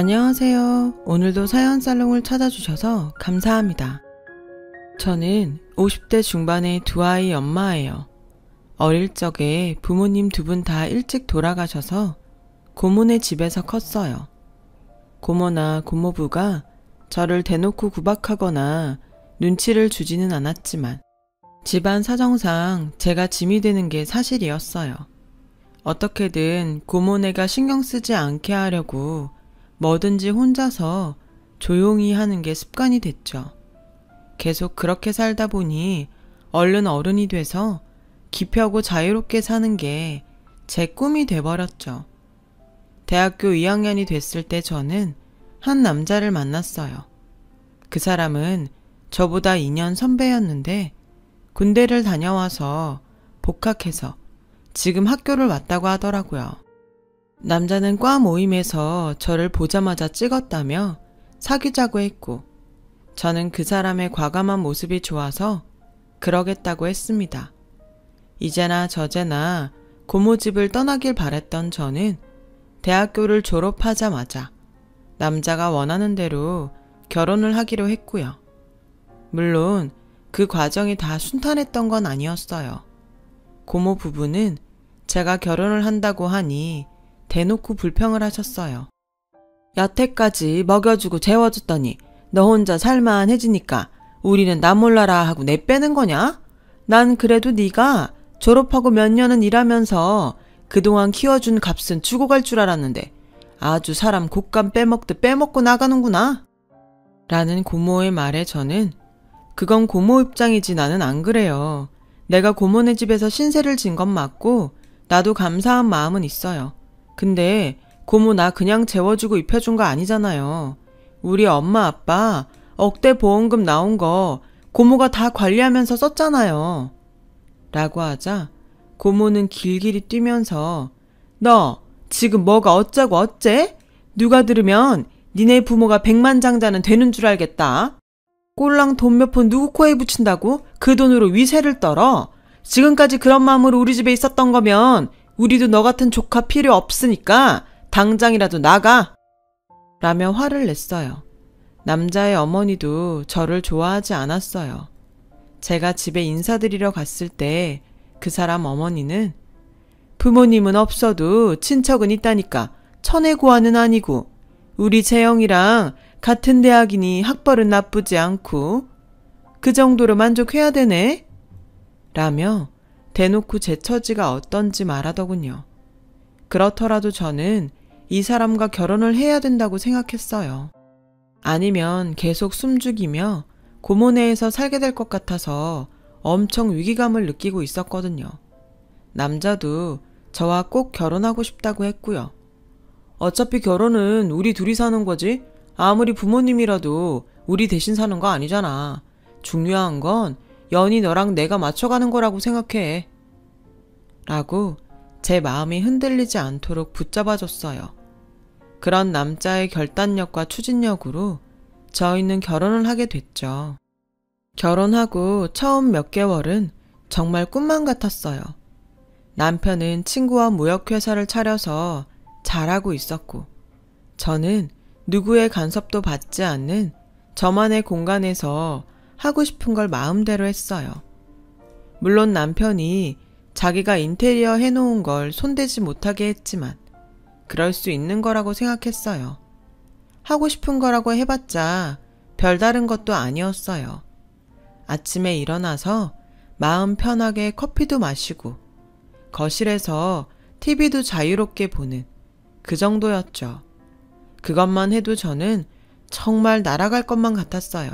안녕하세요. 오늘도 사연살롱을 찾아주셔서 감사합니다. 저는 50대 중반의 두 아이 엄마예요. 어릴 적에 부모님 두 분 다 일찍 돌아가셔서 고모네 집에서 컸어요. 고모나 고모부가 저를 대놓고 구박하거나 눈치를 주지는 않았지만 집안 사정상 제가 짐이 되는 게 사실이었어요. 어떻게든 고모네가 신경 쓰지 않게 하려고 뭐든지 혼자서 조용히 하는 게 습관이 됐죠. 계속 그렇게 살다 보니 얼른 어른이 돼서 기피하고 자유롭게 사는 게 제 꿈이 돼버렸죠. 대학교 2학년이 됐을 때 저는 한 남자를 만났어요. 그 사람은 저보다 2년 선배였는데 군대를 다녀와서 복학해서 지금 학교를 왔다고 하더라고요. 남자는 과 모임에서 저를 보자마자 찍었다며 사귀자고 했고 저는 그 사람의 과감한 모습이 좋아서 그러겠다고 했습니다. 이제나 저제나 고모 집을 떠나길 바랬던 저는 대학교를 졸업하자마자 남자가 원하는 대로 결혼을 하기로 했고요. 물론 그 과정이 다 순탄했던 건 아니었어요. 고모 부부는 제가 결혼을 한다고 하니 대놓고 불평을 하셨어요. 여태까지 먹여주고 재워줬더니 너 혼자 살만해지니까 우리는 나 몰라라 하고 내빼는 거냐? 난 그래도 네가 졸업하고 몇 년은 일하면서 그동안 키워준 값은 주고 갈 줄 알았는데 아주 사람 곶감 빼먹듯 빼먹고 나가는구나. 라는 고모의 말에 저는 그건 고모 입장이지 나는 안 그래요. 내가 고모네 집에서 신세를 진 건 맞고 나도 감사한 마음은 있어요. 근데 고모 나 그냥 재워주고 입혀준 거 아니잖아요. 우리 엄마 아빠 억대 보험금 나온 거 고모가 다 관리하면서 썼잖아요. 라고 하자 고모는 길길이 뛰면서 너 지금 뭐가 어쩌고 어째? 누가 들으면 니네 부모가 백만장자는 되는 줄 알겠다. 꼴랑 돈 몇 푼 누구 코에 붙인다고 그 돈으로 위세를 떨어? 지금까지 그런 마음으로 우리 집에 있었던 거면 우리도 너 같은 조카 필요 없으니까 당장이라도 나가! 라며 화를 냈어요. 남자의 어머니도 저를 좋아하지 않았어요. 제가 집에 인사드리러 갔을 때 그 사람 어머니는 부모님은 없어도 친척은 있다니까 천혜고아는 아니고 우리 재영이랑 같은 대학이니 학벌은 나쁘지 않고 그 정도로 만족해야 되네? 라며 대놓고 제 처지가 어떤지 말하더군요. 그렇더라도 저는 이 사람과 결혼을 해야 된다고 생각했어요. 아니면 계속 숨죽이며 고모네에서 살게 될 것 같아서 엄청 위기감을 느끼고 있었거든요. 남자도 저와 꼭 결혼하고 싶다고 했고요. 어차피 결혼은 우리 둘이 사는 거지 아무리 부모님이라도 우리 대신 사는 거 아니잖아. 중요한 건 연이 너랑 내가 맞춰가는 거라고 생각해. 라고 제 마음이 흔들리지 않도록 붙잡아줬어요. 그런 남자의 결단력과 추진력으로 저희는 결혼을 하게 됐죠. 결혼하고 처음 몇 개월은 정말 꿈만 같았어요. 남편은 친구와 무역회사를 차려서 잘하고 있었고 저는 누구의 간섭도 받지 않는 저만의 공간에서 하고 싶은 걸 마음대로 했어요. 물론 남편이 자기가 인테리어 해놓은 걸 손대지 못하게 했지만 그럴 수 있는 거라고 생각했어요. 하고 싶은 거라고 해봤자 별다른 것도 아니었어요. 아침에 일어나서 마음 편하게 커피도 마시고 거실에서 TV도 자유롭게 보는 그 정도였죠. 그것만 해도 저는 정말 날아갈 것만 같았어요.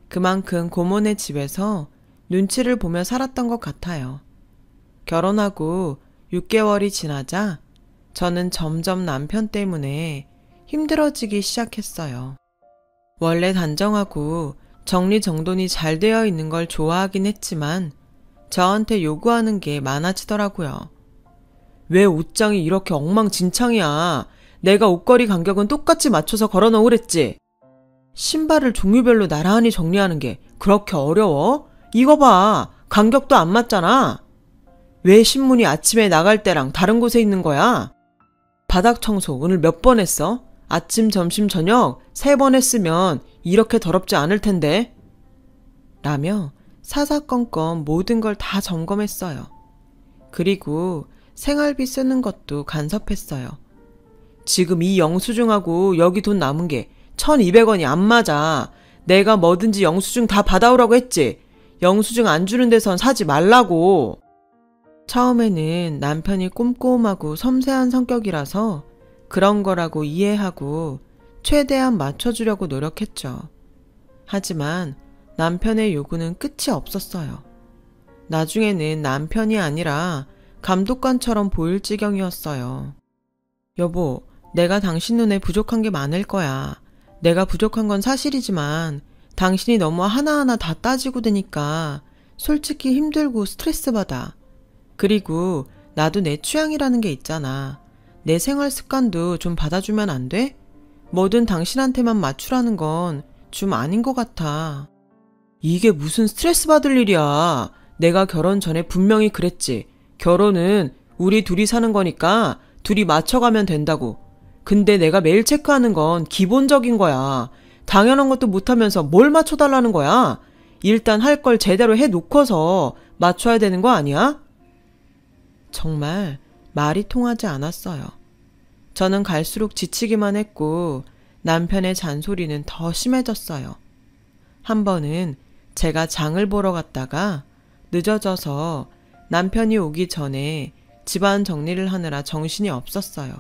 그만큼 고모네 집에서 눈치를 보며 살았던 것 같아요. 결혼하고 6개월이 지나자 저는 점점 남편 때문에 힘들어지기 시작했어요. 원래 단정하고 정리정돈이 잘 되어 있는 걸 좋아하긴 했지만 저한테 요구하는 게 많아지더라고요. 왜 옷장이 이렇게 엉망진창이야? 내가 옷걸이 간격은 똑같이 맞춰서 걸어놓으랬지. 신발을 종류별로 나란히 정리하는 게 그렇게 어려워? 이거 봐. 간격도 안 맞잖아. 왜 신문이 아침에 나갈 때랑 다른 곳에 있는 거야? 바닥 청소 오늘 몇 번 했어? 아침, 점심, 저녁 3번 했으면 이렇게 더럽지 않을 텐데. 라며 사사건건 모든 걸 다 점검했어요. 그리고 생활비 쓰는 것도 간섭했어요. 지금 이 영수증하고 여기 돈 남은 게 1,200원이 안 맞아. 내가 뭐든지 영수증 다 받아오라고 했지. 영수증 안 주는 데선 사지 말라고. 처음에는 남편이 꼼꼼하고 섬세한 성격이라서 그런 거라고 이해하고 최대한 맞춰주려고 노력했죠. 하지만 남편의 요구는 끝이 없었어요. 나중에는 남편이 아니라 감독관처럼 보일 지경이었어요. 여보, 내가 당신 눈에 부족한 게 많을 거야. 내가 부족한 건 사실이지만 당신이 너무 하나하나 다 따지고 드니까 솔직히 힘들고 스트레스 받아. 그리고 나도 내 취향이라는 게 있잖아. 내 생활 습관도 좀 받아주면 안 돼? 뭐든 당신한테만 맞추라는 건 좀 아닌 것 같아. 이게 무슨 스트레스 받을 일이야. 내가 결혼 전에 분명히 그랬지. 결혼은 우리 둘이 사는 거니까 둘이 맞춰가면 된다고. 근데 내가 매일 체크하는 건 기본적인 거야. 당연한 것도 못하면서 뭘 맞춰달라는 거야? 일단 할 걸 제대로 해놓고서 맞춰야 되는 거 아니야? 정말 말이 통하지 않았어요. 저는 갈수록 지치기만 했고 남편의 잔소리는 더 심해졌어요. 한 번은 제가 장을 보러 갔다가 늦어져서 남편이 오기 전에 집안 정리를 하느라 정신이 없었어요.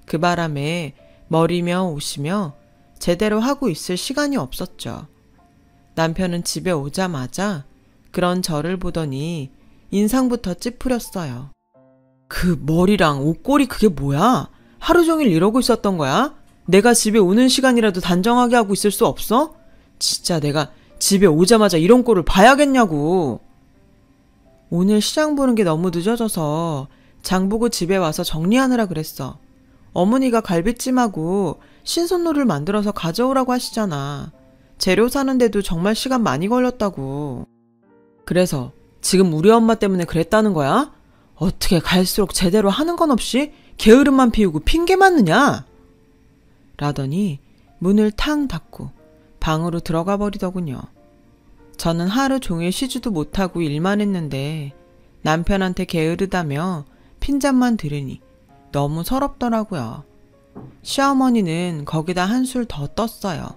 그 바람에 머리며 옷이며 제대로 하고 있을 시간이 없었죠. 남편은 집에 오자마자 그런 저를 보더니 인상부터 찌푸렸어요. 그 머리랑 옷걸이 그게 뭐야? 하루 종일 이러고 있었던 거야? 내가 집에 오는 시간이라도 단정하게 하고 있을 수 없어? 진짜 내가 집에 오자마자 이런 꼴을 봐야겠냐고. 오늘 시장 보는 게 너무 늦어져서 장 보고 집에 와서 정리하느라 그랬어. 어머니가 갈비찜하고 신선로를 만들어서 가져오라고 하시잖아. 재료 사는데도 정말 시간 많이 걸렸다고. 그래서 지금 우리 엄마 때문에 그랬다는 거야? 어떻게 갈수록 제대로 하는 건 없이 게으름만 피우고 핑계 맞느냐? 라더니 문을 탕 닫고 방으로 들어가 버리더군요. 저는 하루 종일 쉬지도 못하고 일만 했는데 남편한테 게으르다며 핀잔만 들으니 너무 서럽더라고요. 시어머니는 거기다 한술 더 떴어요.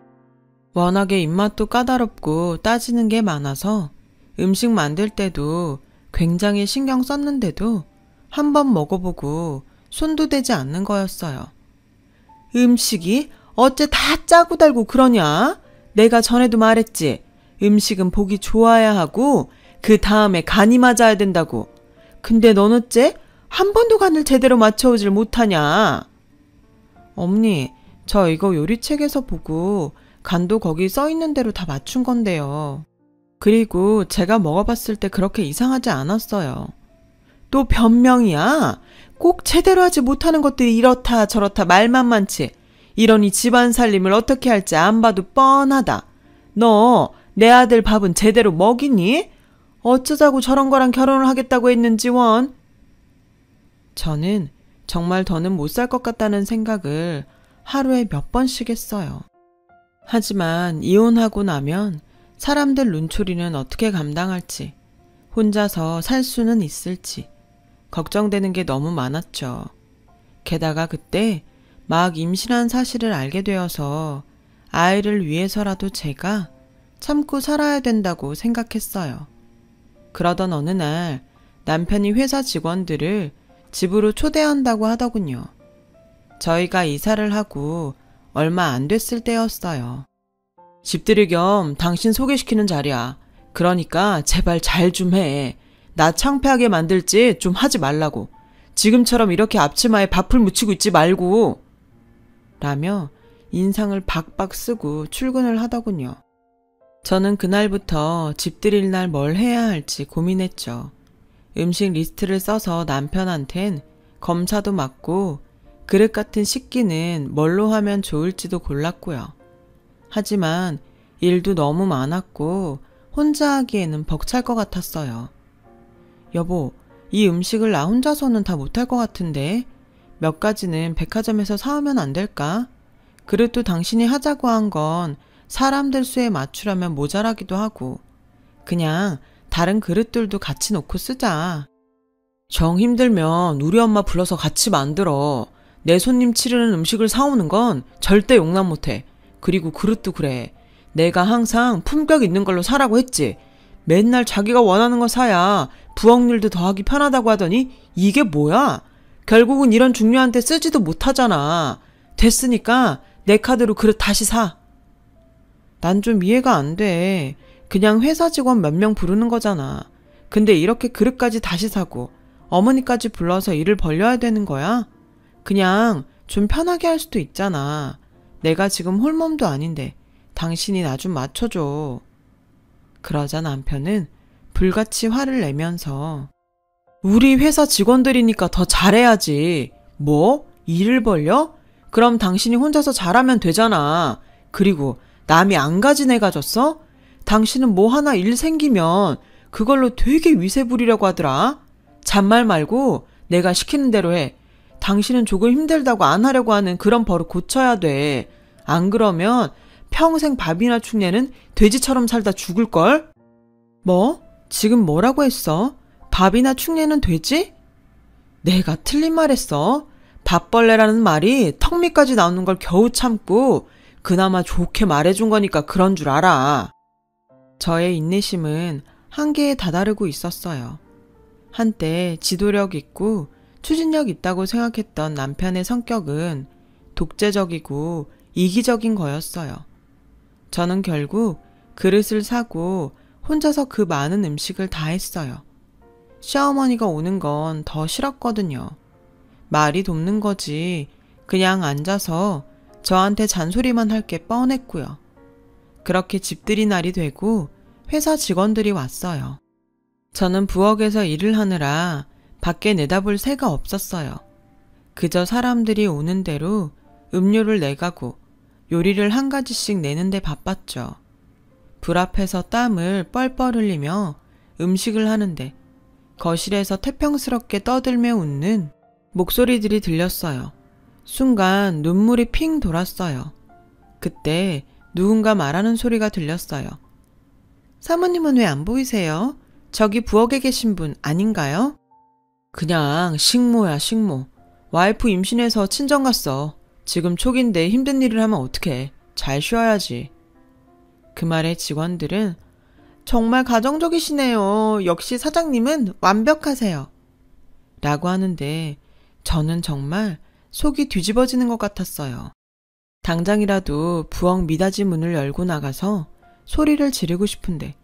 워낙에 입맛도 까다롭고 따지는 게 많아서 음식 만들 때도 굉장히 신경 썼는데도 한번 먹어보고 손도 대지 않는 거였어요. 음식이 어째 다 짜고 달고 그러냐? 내가 전에도 말했지. 음식은 보기 좋아야 하고 그 다음에 간이 맞아야 된다고. 근데 넌 어째 한 번도 간을 제대로 맞춰오질 못하냐? 어머니, 저 이거 요리책에서 보고 간도 거기 써있는 대로 다 맞춘 건데요. 그리고 제가 먹어봤을 때 그렇게 이상하지 않았어요. 또 변명이야? 꼭 제대로 하지 못하는 것들이 이렇다 저렇다 말만 많지. 이러니 집안 살림을 어떻게 할지 안 봐도 뻔하다. 너 내 아들 밥은 제대로 먹이니? 어쩌자고 저런 거랑 결혼을 하겠다고 했는지 원. 저는 정말 더는 못 살 것 같다는 생각을 하루에 몇 번씩 했어요. 하지만 이혼하고 나면 사람들 눈초리는 어떻게 감당할지, 혼자서 살 수는 있을지 걱정되는 게 너무 많았죠. 게다가 그때 막 임신한 사실을 알게 되어서 아이를 위해서라도 제가 참고 살아야 된다고 생각했어요. 그러던 어느 날 남편이 회사 직원들을 집으로 초대한다고 하더군요. 저희가 이사를 하고 얼마 안 됐을 때였어요. 집들이 겸 당신 소개시키는 자리야. 그러니까 제발 잘 좀 해. 나 창피하게 만들지 좀 하지 말라고. 지금처럼 이렇게 앞치마에 밥풀 묻히고 있지 말고. 라며 인상을 박박 쓰고 출근을 하더군요. 저는 그날부터 집들일 날 뭘 해야 할지 고민했죠. 음식 리스트를 써서 남편한텐 검사도 맡고 그릇 같은 식기는 뭘로 하면 좋을지도 골랐고요. 하지만 일도 너무 많았고 혼자 하기에는 벅찰 것 같았어요. 여보, 이 음식을 나 혼자서는 다 못할 것 같은데 몇 가지는 백화점에서 사오면 안 될까? 그릇도 당신이 하자고 한 건 사람들 수에 맞추려면 모자라기도 하고 그냥 다른 그릇들도 같이 놓고 쓰자. 정 힘들면 우리 엄마 불러서 같이 만들어. 내 손님 치르는 음식을 사오는 건 절대 용납 못해. 그리고 그릇도 그래. 내가 항상 품격 있는 걸로 사라고 했지. 맨날 자기가 원하는 거 사야 부엌일도 더 하기 편하다고 하더니 이게 뭐야? 결국은 이런 중요한 데 쓰지도 못하잖아. 됐으니까 내 카드로 그릇 다시 사. 난 좀 이해가 안 돼. 그냥 회사 직원 몇 명 부르는 거잖아. 근데 이렇게 그릇까지 다시 사고 어머니까지 불러서 일을 벌려야 되는 거야? 그냥 좀 편하게 할 수도 있잖아. 내가 지금 홀몸도 아닌데 당신이 나 좀 맞춰줘. 그러자 남편은 불같이 화를 내면서 우리 회사 직원들이니까 더 잘해야지. 뭐? 일을 벌려? 그럼 당신이 혼자서 잘하면 되잖아. 그리고 남이 안 가진 애가 졌어? 당신은 뭐 하나 일 생기면 그걸로 되게 위세 부리려고 하더라. 잔말 말고 내가 시키는 대로 해. 당신은 조금 힘들다고 안 하려고 하는 그런 버릇 고쳐야 돼. 안 그러면 평생 밥이나 축내는 돼지처럼 살다 죽을걸? 뭐? 지금 뭐라고 했어? 밥이나 축내는 돼지? 내가 틀린 말 했어? 밥벌레라는 말이 턱 밑까지 나오는 걸 겨우 참고 그나마 좋게 말해준 거니까 그런 줄 알아. 저의 인내심은 한계에 다다르고 있었어요. 한때 지도력 있고 추진력 있다고 생각했던 남편의 성격은 독재적이고 이기적인 거였어요. 저는 결국 그릇을 사고 혼자서 그 많은 음식을 다 했어요. 시어머니가 오는 건 더 싫었거든요. 말이 돕는 거지 그냥 앉아서 저한테 잔소리만 할 게 뻔했고요. 그렇게 집들이 날이 되고 회사 직원들이 왔어요. 저는 부엌에서 일을 하느라 밖에 내다볼 새가 없었어요. 그저 사람들이 오는 대로 음료를 내가고 요리를 한 가지씩 내는데 바빴죠. 불 앞에서 땀을 뻘뻘 흘리며 음식을 하는데 거실에서 태평스럽게 떠들며 웃는 목소리들이 들렸어요. 순간 눈물이 핑 돌았어요. 그때 누군가 말하는 소리가 들렸어요. 사모님은 왜 안 보이세요? 저기 부엌에 계신 분 아닌가요? 그냥 식모야 식모. 와이프 임신해서 친정 갔어. 지금 초기인데 힘든 일을 하면 어떡해. 잘 쉬어야지. 그 말에 직원들은 정말 가정적이시네요. 역시 사장님은 완벽하세요. 라고 하는데 저는 정말 속이 뒤집어지는 것 같았어요. 당장이라도 부엌 미닫이 문을 열고 나가서 소리를 지르고 싶은데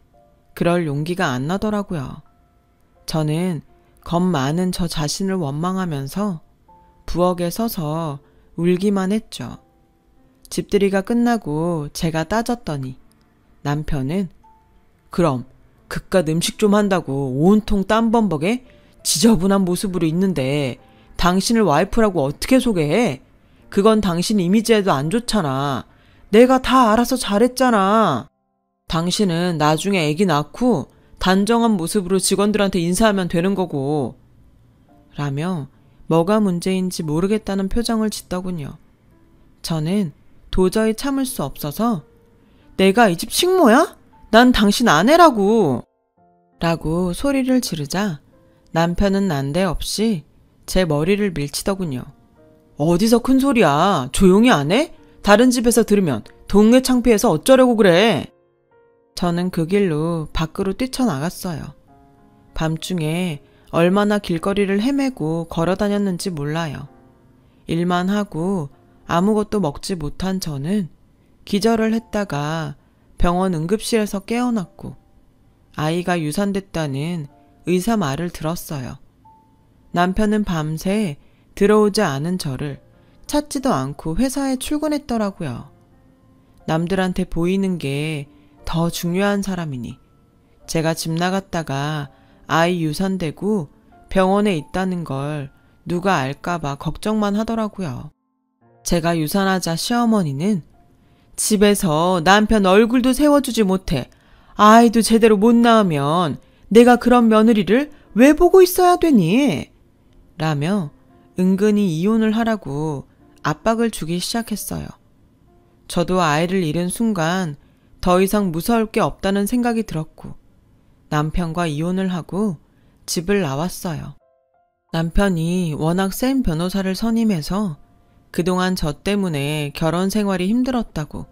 그럴 용기가 안 나더라고요. 저는 겁 많은 저 자신을 원망하면서 부엌에 서서 울기만 했죠. 집들이가 끝나고 제가 따졌더니 남편은 그럼 그깟 음식 좀 한다고 온통 땀범벅에 지저분한 모습으로 있는데 당신을 와이프라고 어떻게 소개해? 그건 당신 이미지에도 안 좋잖아. 내가 다 알아서 잘했잖아. 당신은 나중에 애기 낳고 단정한 모습으로 직원들한테 인사하면 되는 거고. 라며 뭐가 문제인지 모르겠다는 표정을 짓더군요. 저는 도저히 참을 수 없어서 내가 이 집 식모야? 난 당신 아내라고. 라고 소리를 지르자 남편은 난데없이 제 머리를 밀치더군요. 어디서 큰 소리야. 조용히 안 해? 다른 집에서 들으면 동네 창피해서 어쩌려고 그래. 저는 그 길로 밖으로 뛰쳐나갔어요. 밤중에 얼마나 길거리를 헤매고 걸어다녔는지 몰라요. 일만 하고 아무것도 먹지 못한 저는 기절을 했다가 병원 응급실에서 깨어났고 아이가 유산됐다는 의사 말을 들었어요. 남편은 밤새 들어오지 않은 저를 찾지도 않고 회사에 출근했더라고요. 남들한테 보이는 게 더 중요한 사람이니 제가 집 나갔다가 아이 유산되고 병원에 있다는 걸 누가 알까봐 걱정만 하더라고요. 제가 유산하자 시어머니는 집에서 남편 얼굴도 세워주지 못해 아이도 제대로 못 낳으면 내가 그런 며느리를 왜 보고 있어야 되니? 라며 은근히 이혼을 하라고 압박을 주기 시작했어요. 저도 아이를 잃은 순간 더 이상 무서울 게 없다는 생각이 들었고 남편과 이혼을 하고 집을 나왔어요. 남편이 워낙 센 변호사를 선임해서 그동안 저 때문에 결혼 생활이 힘들었다고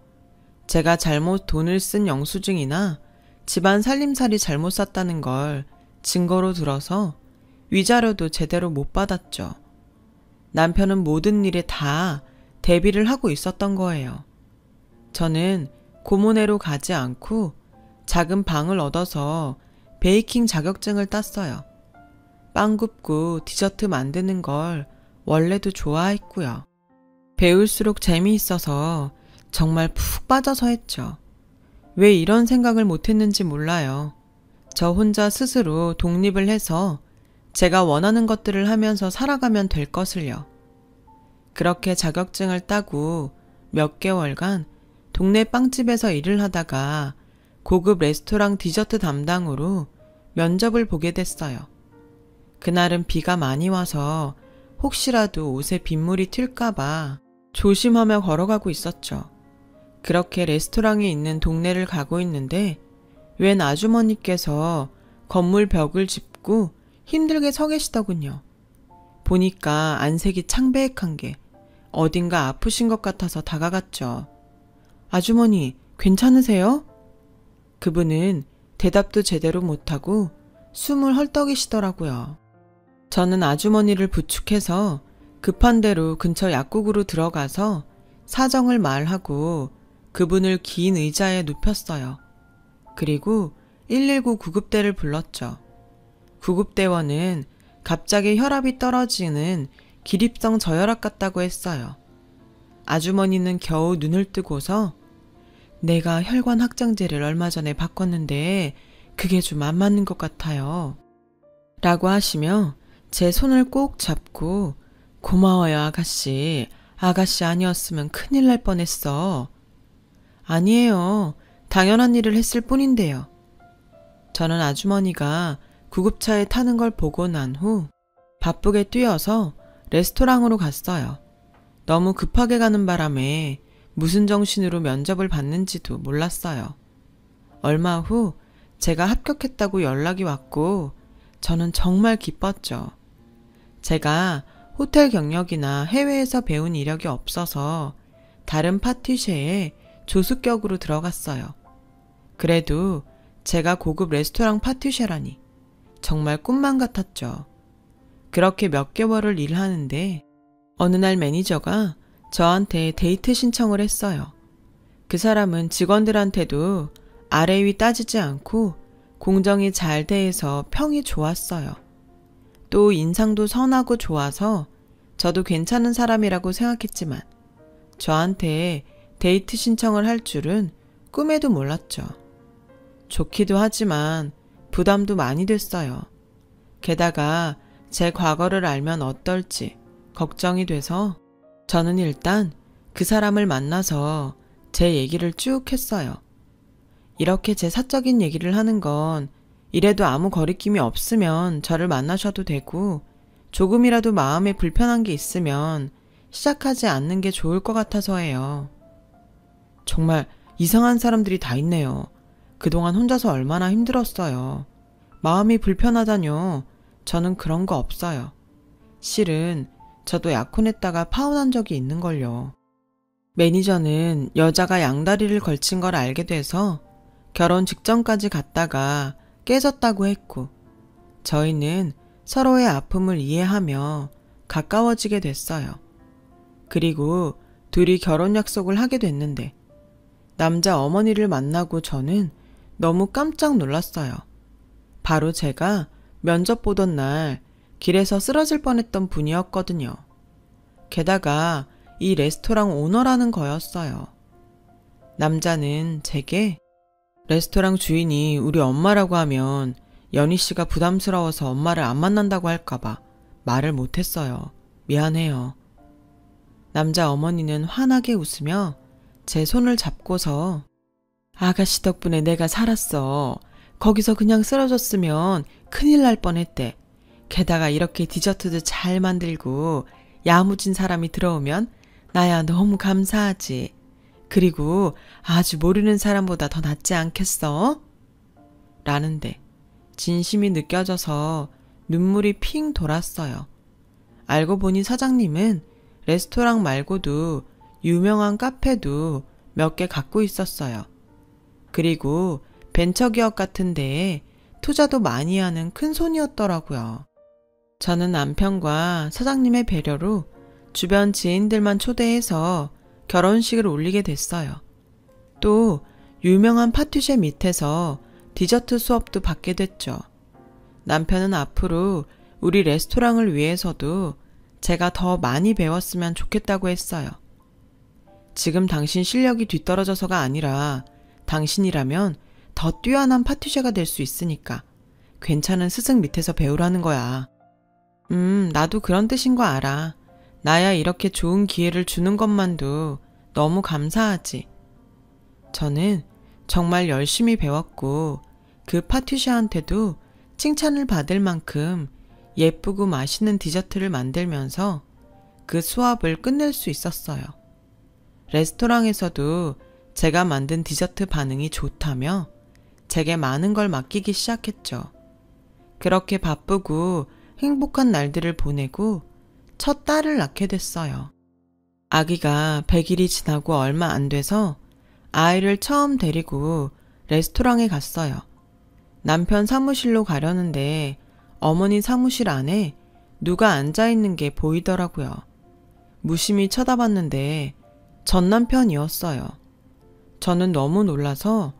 제가 잘못 돈을 쓴 영수증이나 집안 살림살이 잘못 샀다는 걸 증거로 들어서 위자료도 제대로 못 받았죠. 남편은 모든 일에 다 대비를 하고 있었던 거예요. 저는 고모네로 가지 않고 작은 방을 얻어서 베이킹 자격증을 땄어요. 빵 굽고 디저트 만드는 걸 원래도 좋아했고요. 배울수록 재미있어서 정말 푹 빠져서 했죠. 왜 이런 생각을 못했는지 몰라요. 저 혼자 스스로 독립을 해서 제가 원하는 것들을 하면서 살아가면 될 것을요. 그렇게 자격증을 따고 몇 개월간 동네 빵집에서 일을 하다가 고급 레스토랑 디저트 담당으로 면접을 보게 됐어요. 그날은 비가 많이 와서 혹시라도 옷에 빗물이 튈까봐 조심하며 걸어가고 있었죠. 그렇게 레스토랑이 있는 동네를 가고 있는데 웬 아주머니께서 건물 벽을 짚고 힘들게 서 계시더군요. 보니까 안색이 창백한 게 어딘가 아프신 것 같아서 다가갔죠. 아주머니, 괜찮으세요? 그분은 대답도 제대로 못하고 숨을 헐떡이시더라고요. 저는 아주머니를 부축해서 급한 대로 근처 약국으로 들어가서 사정을 말하고 그분을 긴 의자에 눕혔어요. 그리고 119 구급대를 불렀죠. 구급대원은 갑자기 혈압이 떨어지는 기립성 저혈압 같다고 했어요. 아주머니는 겨우 눈을 뜨고서 내가 혈관 확장제를 얼마 전에 바꿨는데 그게 좀 안 맞는 것 같아요. 라고 하시며 제 손을 꼭 잡고 고마워요 아가씨. 아가씨 아니었으면 큰일 날 뻔했어. 아니에요. 당연한 일을 했을 뿐인데요. 저는 아주머니가 구급차에 타는 걸 보고 난 후 바쁘게 뛰어서 레스토랑으로 갔어요. 너무 급하게 가는 바람에 무슨 정신으로 면접을 받는지도 몰랐어요. 얼마 후 제가 합격했다고 연락이 왔고 저는 정말 기뻤죠. 제가 호텔 경력이나 해외에서 배운 이력이 없어서 다른 파티쉐에 조수격으로 들어갔어요. 그래도 제가 고급 레스토랑 파티쉐라니 정말 꿈만 같았죠. 그렇게 몇 개월을 일하는데 어느 날 매니저가 저한테 데이트 신청을 했어요. 그 사람은 직원들한테도 아래 위 따지지 않고 공정이 잘 대해서 평이 좋았어요. 또 인상도 선하고 좋아서 저도 괜찮은 사람이라고 생각했지만 저한테 데이트 신청을 할 줄은 꿈에도 몰랐죠. 좋기도 하지만 부담도 많이 됐어요. 게다가 제 과거를 알면 어떨지 걱정이 돼서 저는 일단 그 사람을 만나서 제 얘기를 쭉 했어요. 이렇게 제 사적인 얘기를 하는 건 이래도 아무 거리낌이 없으면 저를 만나셔도 되고 조금이라도 마음에 불편한 게 있으면 시작하지 않는 게 좋을 것 같아서예요. 정말 이상한 사람들이 다 있네요. 그동안 혼자서 얼마나 힘들었어요. 마음이 불편하다뇨. 저는 그런 거 없어요. 실은 저도 약혼했다가 파혼한 적이 있는걸요. 매니저는 여자가 양다리를 걸친 걸 알게 돼서 결혼 직전까지 갔다가 깨졌다고 했고 저희는 서로의 아픔을 이해하며 가까워지게 됐어요. 그리고 둘이 결혼 약속을 하게 됐는데 남자 어머니를 만나고 저는 너무 깜짝 놀랐어요. 바로 제가 면접 보던 날 길에서 쓰러질 뻔했던 분이었거든요. 게다가 이 레스토랑 오너라는 거였어요. 남자는 제게 레스토랑 주인이 우리 엄마라고 하면 연희 씨가 부담스러워서 엄마를 안 만난다고 할까봐 말을 못했어요. 미안해요. 남자 어머니는 환하게 웃으며 제 손을 잡고서 아가씨 덕분에 내가 살았어. 거기서 그냥 쓰러졌으면 큰일 날 뻔했대. 게다가 이렇게 디저트도 잘 만들고 야무진 사람이 들어오면 나야 너무 감사하지. 그리고 아주 모르는 사람보다 더 낫지 않겠어? 라는데 진심이 느껴져서 눈물이 핑 돌았어요. 알고 보니 사장님은 레스토랑 말고도 유명한 카페도 몇 개 갖고 있었어요. 그리고 벤처기업 같은 데에 투자도 많이 하는 큰 손이었더라고요. 저는 남편과 사장님의 배려로 주변 지인들만 초대해서 결혼식을 올리게 됐어요. 또 유명한 파티셰 밑에서 디저트 수업도 받게 됐죠. 남편은 앞으로 우리 레스토랑을 위해서도 제가 더 많이 배웠으면 좋겠다고 했어요. 지금 당신 실력이 뒤떨어져서가 아니라 당신이라면 더 뛰어난 파티셰가 될 수 있으니까 괜찮은 스승 밑에서 배우라는 거야. 나도 그런 뜻인 거 알아. 나야 이렇게 좋은 기회를 주는 것만도 너무 감사하지. 저는 정말 열심히 배웠고 그 파티셰한테도 칭찬을 받을 만큼 예쁘고 맛있는 디저트를 만들면서 그 수업을 끝낼 수 있었어요. 레스토랑에서도 제가 만든 디저트 반응이 좋다며 제게 많은 걸 맡기기 시작했죠. 그렇게 바쁘고 행복한 날들을 보내고 첫 딸을 낳게 됐어요. 아기가 100일이 지나고 얼마 안 돼서 아이를 처음 데리고 레스토랑에 갔어요. 남편 사무실로 가려는데 어머니 사무실 안에 누가 앉아있는 게 보이더라고요. 무심히 쳐다봤는데 전 남편이었어요. 저는 너무 놀라서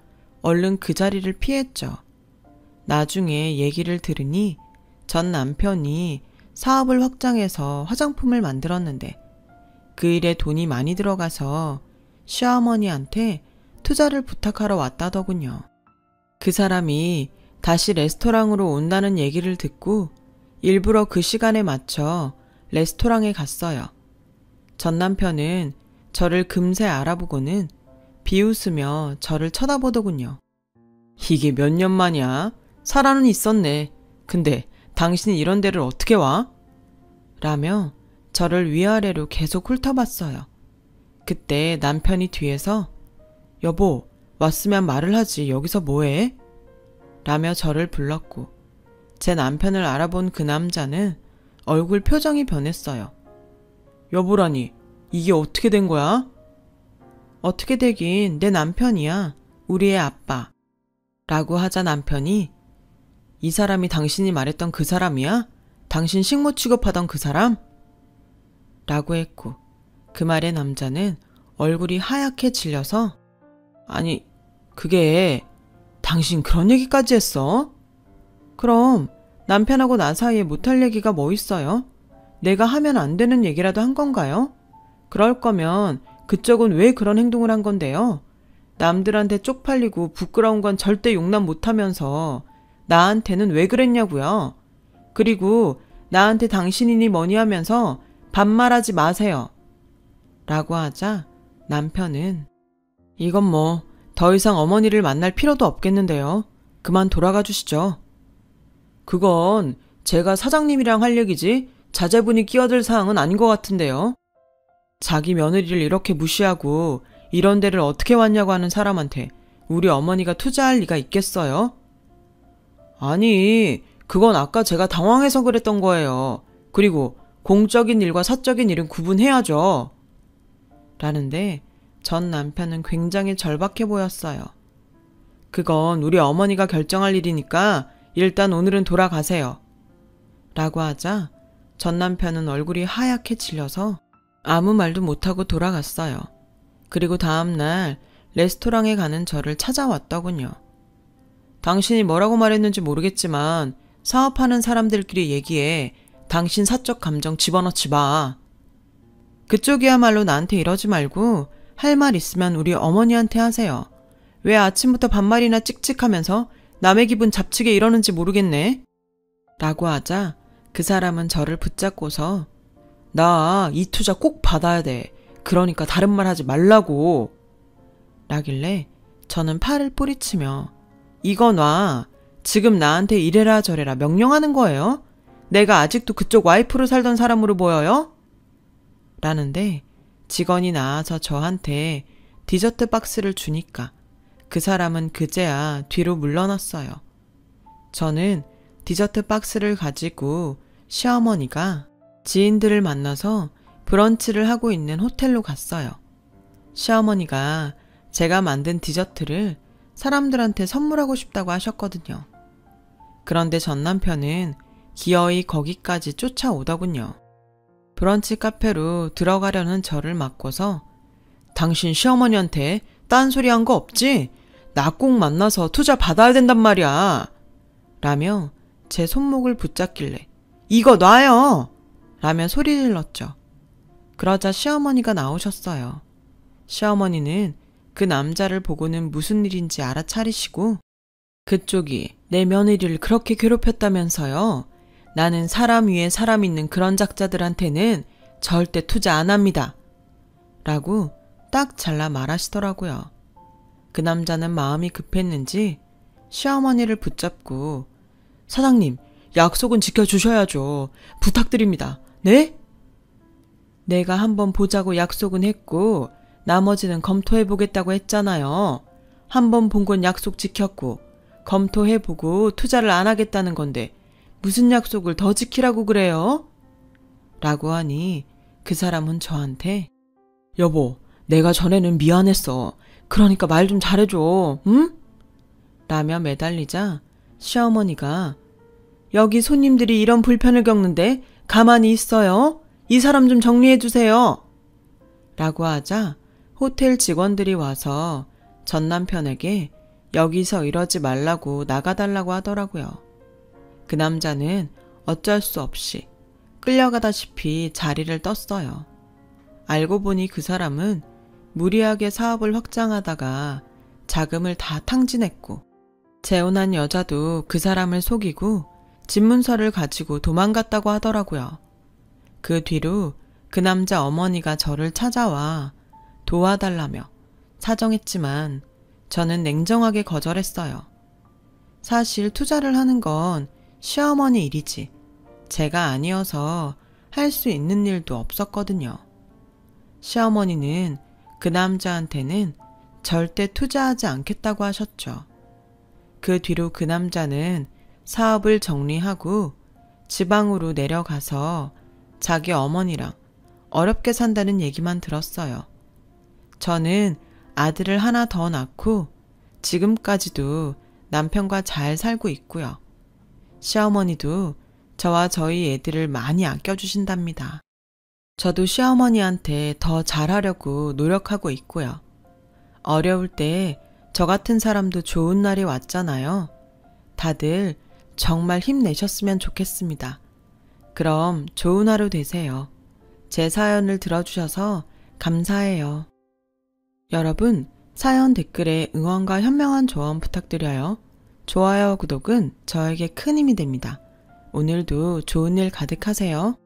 얼른 그 자리를 피했죠. 나중에 얘기를 들으니 전 남편이 사업을 확장해서 화장품을 만들었는데 그 일에 돈이 많이 들어가서 시어머니한테 투자를 부탁하러 왔다더군요. 그 사람이 다시 레스토랑으로 온다는 얘기를 듣고 일부러 그 시간에 맞춰 레스토랑에 갔어요. 전 남편은 저를 금세 알아보고는 비웃으며 저를 쳐다보더군요. 이게 몇 년 만이야? 살아는 있었네. 근데 당신이 이런 데를 어떻게 와? 라며 저를 위아래로 계속 훑어봤어요. 그때 남편이 뒤에서 여보, 왔으면 말을 하지. 여기서 뭐해? 라며 저를 불렀고 제 남편을 알아본 그 남자는 얼굴 표정이 변했어요. 여보라니, 이게 어떻게 된 거야? 어떻게 되긴 내 남편이야. 우리의 아빠. 라고 하자 남편이 이 사람이 당신이 말했던 그 사람이야? 당신 식모 취급하던 그 사람? 라고 했고 그 말에 남자는 얼굴이 하얗게 질려서 아니, 그게 당신 그런 얘기까지 했어? 그럼 남편하고 나 사이에 못할 얘기가 뭐 있어요? 내가 하면 안 되는 얘기라도 한 건가요? 그럴 거면 그쪽은 왜 그런 행동을 한 건데요? 남들한테 쪽팔리고 부끄러운 건 절대 용납 못하면서 나한테는 왜 그랬냐고요? 그리고 나한테 당신이니 뭐니 하면서 반말하지 마세요. 라고 하자 남편은 이건 뭐 더 이상 어머니를 만날 필요도 없겠는데요. 그만 돌아가 주시죠. 그건 제가 사장님이랑 할 얘기지 자제분이 끼어들 사항은 아닌 것 같은데요. 자기 며느리를 이렇게 무시하고 이런 데를 어떻게 왔냐고 하는 사람한테 우리 어머니가 투자할 리가 있겠어요? 아니, 그건 아까 제가 당황해서 그랬던 거예요. 그리고 공적인 일과 사적인 일은 구분해야죠. 라는데 전 남편은 굉장히 절박해 보였어요. 그건 우리 어머니가 결정할 일이니까 일단 오늘은 돌아가세요. 라고 하자 전 남편은 얼굴이 하얗게 질려서 아무 말도 못하고 돌아갔어요. 그리고 다음날 레스토랑에 가는 저를 찾아왔더군요. 당신이 뭐라고 말했는지 모르겠지만 사업하는 사람들끼리 얘기해. 당신 사적 감정 집어넣지 마. 그쪽이야말로 나한테 이러지 말고 할 말 있으면 우리 어머니한테 하세요. 왜 아침부터 반말이나 찍찍하면서 남의 기분 잡치게 이러는지 모르겠네. 라고 하자 그 사람은 저를 붙잡고서 나 이 투자 꼭 받아야 돼. 그러니까 다른 말 하지 말라고. 라길래 저는 팔을 뿌리치며 이거 놔. 지금 나한테 이래라 저래라 명령하는 거예요? 내가 아직도 그쪽 와이프로 살던 사람으로 보여요? 라는데 직원이 나와서 저한테 디저트 박스를 주니까 그 사람은 그제야 뒤로 물러났어요. 저는 디저트 박스를 가지고 시어머니가 지인들을 만나서 브런치를 하고 있는 호텔로 갔어요. 시어머니가 제가 만든 디저트를 사람들한테 선물하고 싶다고 하셨거든요. 그런데 전 남편은 기어이 거기까지 쫓아오더군요. 브런치 카페로 들어가려는 저를 막고서 당신 시어머니한테 딴소리 한 거 없지? 나 꼭 만나서 투자 받아야 된단 말이야. 라며 제 손목을 붙잡길래 이거 놔요! 라며 소리 질렀죠. 그러자 시어머니가 나오셨어요. 시어머니는 그 남자를 보고는 무슨 일인지 알아차리시고 그쪽이 내 며느리를 그렇게 괴롭혔다면서요. 나는 사람 위에 사람 있는 그런 작자들한테는 절대 투자 안 합니다. 라고 딱 잘라 말하시더라고요. 그 남자는 마음이 급했는지 시어머니를 붙잡고 사장님, 약속은 지켜주셔야죠. 부탁드립니다. 네? 내가 한번 보자고 약속은 했고 나머지는 검토해보겠다고 했잖아요. 한번 본 건 약속 지켰고 검토해보고 투자를 안 하겠다는 건데 무슨 약속을 더 지키라고 그래요? 라고 하니 그 사람은 저한테 여보, 내가 전에는 미안했어. 그러니까 말 좀 잘해줘. 응? 라며 매달리자 시어머니가 여기 손님들이 이런 불편을 겪는데 가만히 있어요? 이 사람 좀 정리해주세요. 라고 하자 호텔 직원들이 와서 전 남편에게 여기서 이러지 말라고 나가달라고 하더라고요. 그 남자는 어쩔 수 없이 끌려가다시피 자리를 떴어요. 알고 보니 그 사람은 무리하게 사업을 확장하다가 자금을 다 탕진했고 재혼한 여자도 그 사람을 속이고 집문서를 가지고 도망갔다고 하더라고요. 그 뒤로 그 남자 어머니가 저를 찾아와 도와달라며 사정했지만 저는 냉정하게 거절했어요. 사실 투자를 하는 건 시어머니 일이지 제가 아니어서 할 수 있는 일도 없었거든요. 시어머니는 그 남자한테는 절대 투자하지 않겠다고 하셨죠. 그 뒤로 그 남자는 사업을 정리하고 지방으로 내려가서 자기 어머니랑 어렵게 산다는 얘기만 들었어요. 저는 아들을 하나 더 낳고 지금까지도 남편과 잘 살고 있고요. 시어머니도 저와 저희 애들을 많이 아껴주신답니다. 저도 시어머니한테 더 잘하려고 노력하고 있고요. 어려울 때 저 같은 사람도 좋은 날이 왔잖아요. 다들 정말 힘내셨으면 좋겠습니다. 그럼 좋은 하루 되세요. 제 사연을 들어주셔서 감사해요. 여러분, 사연 댓글에 응원과 현명한 조언 부탁드려요. 좋아요, 구독은 저에게 큰 힘이 됩니다. 오늘도 좋은 일 가득하세요.